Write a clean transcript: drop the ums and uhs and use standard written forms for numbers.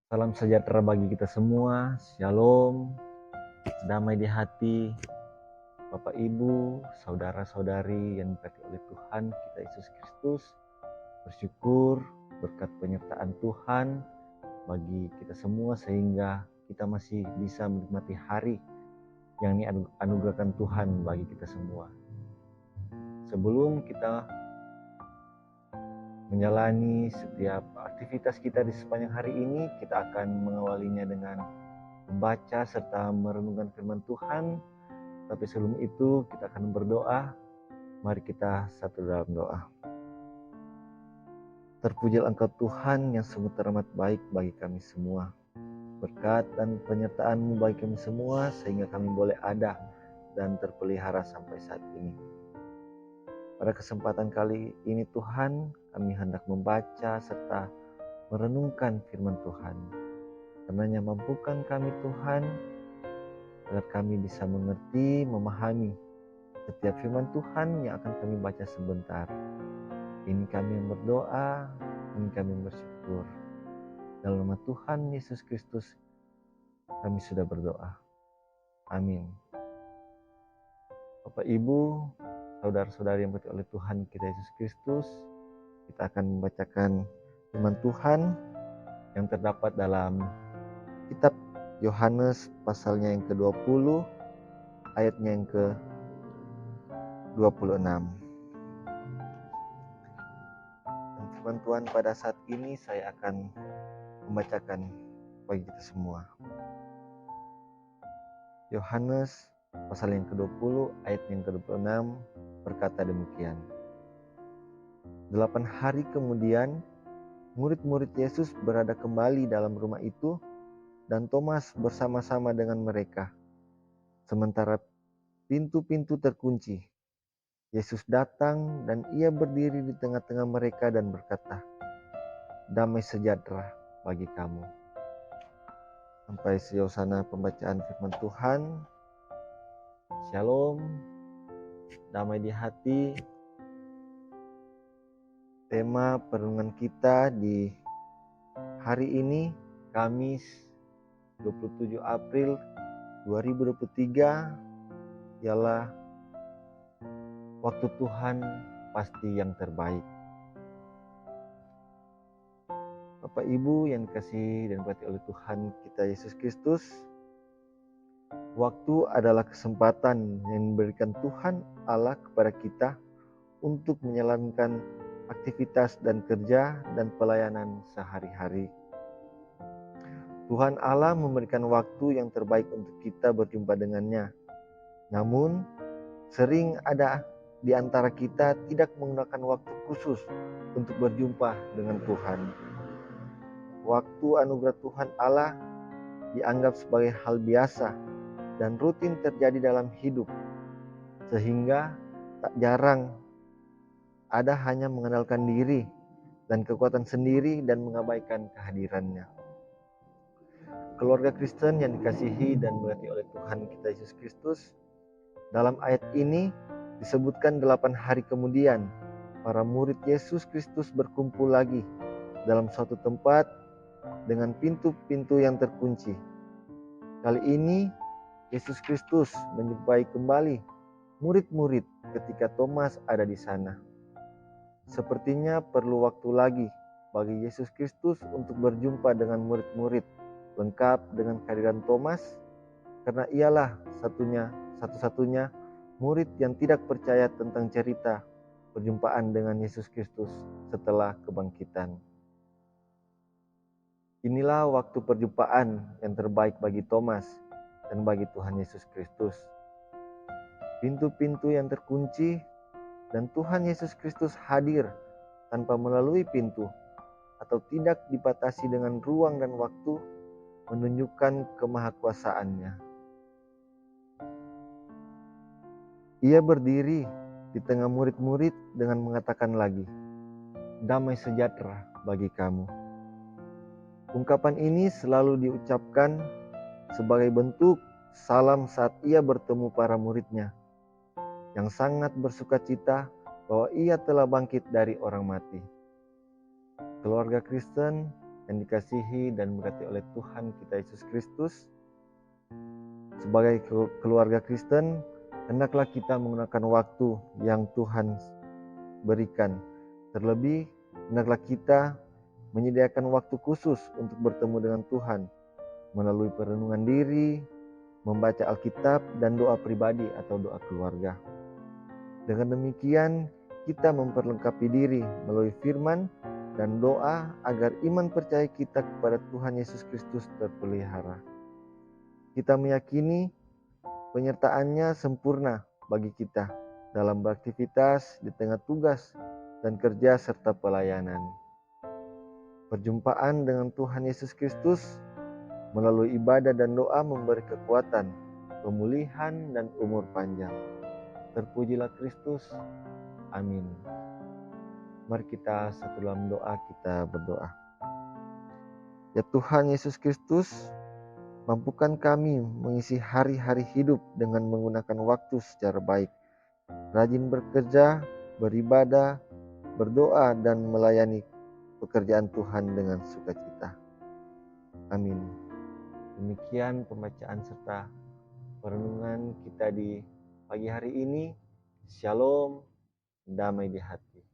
Salam sejahtera bagi kita semua, shalom, damai di hati, Bapak Ibu, saudara-saudari yang diberkati oleh Tuhan kita Yesus Kristus. Bersyukur berkat penyertaan Tuhan bagi kita semua sehingga kita masih bisa menikmati hari yang dianugerahkan Tuhan bagi kita semua. Sebelum kita menjalani setiap aktivitas kita di sepanjang hari ini, kita akan mengawalinya dengan membaca serta merenungkan firman Tuhan. Tapi sebelum itu kita akan berdoa. Mari kita satu dalam doa. Terpujilah Engkau Tuhan yang sungguh teramat baik bagi kami semua. Berkat dan penyertaan-Mu bagi kami semua sehingga kami boleh ada dan terpelihara sampai saat ini. Pada kesempatan kali ini Tuhan, kami hendak membaca serta merenungkan firman Tuhan. Karenanya mampukan kami Tuhan agar kami bisa mengerti, memahami setiap firman Tuhan yang akan kami baca sebentar. Ini kami yang berdoa, ini kami yang bersyukur. Dalam nama Tuhan Yesus Kristus kami sudah berdoa. Amin. Bapak Ibu, saudara-saudari yang diberkati oleh Tuhan kita Yesus Kristus, kita akan membacakan firman Tuhan yang terdapat dalam kitab Yohanes pasalnya yang ke-20, ayatnya yang ke-26. Dan firman Tuhan pada saat ini saya akan membacakan bagi kita semua. Yohanes pasal yang ke-20 ayat yang ke-26 berkata demikian. 8 hari kemudian murid-murid Yesus berada kembali dalam rumah itu dan Thomas bersama-sama dengan mereka. Sementara pintu-pintu terkunci, Yesus datang dan ia berdiri di tengah-tengah mereka dan berkata, "Damai sejahtera bagi kamu." Sampai sejauh sana pembacaan firman Tuhan. Shalom, damai di hati. Tema perenungan kita di hari ini, Kamis 27 April 2023, ialah waktu Tuhan pasti yang terbaik. Bapak Ibu yang dikasihi dan diberkati oleh Tuhan kita Yesus Kristus, waktu adalah kesempatan yang diberikan Tuhan Allah kepada kita untuk menjalankan aktivitas dan kerja dan pelayanan sehari-hari. Tuhan Allah memberikan waktu yang terbaik untuk kita berjumpa dengannya. Namun, sering ada di antara kita tidak menggunakan waktu khusus untuk berjumpa dengan Tuhan. Waktu anugerah Tuhan Allah dianggap sebagai hal biasa dan rutin terjadi dalam hidup, sehingga tak jarang ada hanya mengandalkan diri dan kekuatan sendiri dan mengabaikan kehadirannya. Keluarga Kristen yang dikasihi dan diberkati oleh Tuhan kita Yesus Kristus, dalam ayat ini disebutkan 8 hari kemudian para murid Yesus Kristus berkumpul lagi dalam suatu tempat dengan pintu-pintu yang terkunci. Kali ini Yesus Kristus menjumpai kembali murid-murid ketika Thomas ada di sana. Sepertinya perlu waktu lagi bagi Yesus Kristus untuk berjumpa dengan murid-murid lengkap dengan kehadiran Thomas, karena ialah satu-satunya murid yang tidak percaya tentang cerita perjumpaan dengan Yesus Kristus setelah kebangkitan. Inilah waktu perjumpaan yang terbaik bagi Thomas dan bagi Tuhan Yesus Kristus. Pintu-pintu yang terkunci dan Tuhan Yesus Kristus hadir tanpa melalui pintu atau tidak dibatasi dengan ruang dan waktu, menunjukkan kemahakuasaannya. Ia berdiri di tengah murid-murid dengan mengatakan lagi, "Damai sejahtera bagi kamu." Ungkapan ini selalu diucapkan sebagai bentuk salam saat ia bertemu para muridnya, yang sangat bersukacita bahwa ia telah bangkit dari orang mati. Keluarga Kristen, yang dikasihi dan berkati oleh Tuhan kita Yesus Kristus, sebagai keluarga Kristen, hendaklah kita menggunakan waktu yang Tuhan berikan. Terlebih, hendaklah kita menyediakan waktu khusus untuk bertemu dengan Tuhan melalui perenungan diri, membaca Alkitab, dan doa pribadi atau doa keluarga. Dengan demikian, kita memperlengkapi diri melalui firman dan doa agar iman percaya kita kepada Tuhan Yesus Kristus terpelihara. Kita meyakini penyertaan-Nya sempurna bagi kita dalam beraktivitas di tengah tugas dan kerja serta pelayanan. Perjumpaan dengan Tuhan Yesus Kristus melalui ibadah dan doa memberi kekuatan, pemulihan, dan umur panjang. Terpujilah Kristus. Amin. Mari kita satu dalam doa, kita berdoa. Ya Tuhan Yesus Kristus, mampukan kami mengisi hari-hari hidup dengan menggunakan waktu secara baik, rajin bekerja, beribadah, berdoa, dan melayani pekerjaan Tuhan dengan sukacita. Amin. Demikian pembacaan serta perenungan kita di pagi hari ini. Shalom, damai di hati.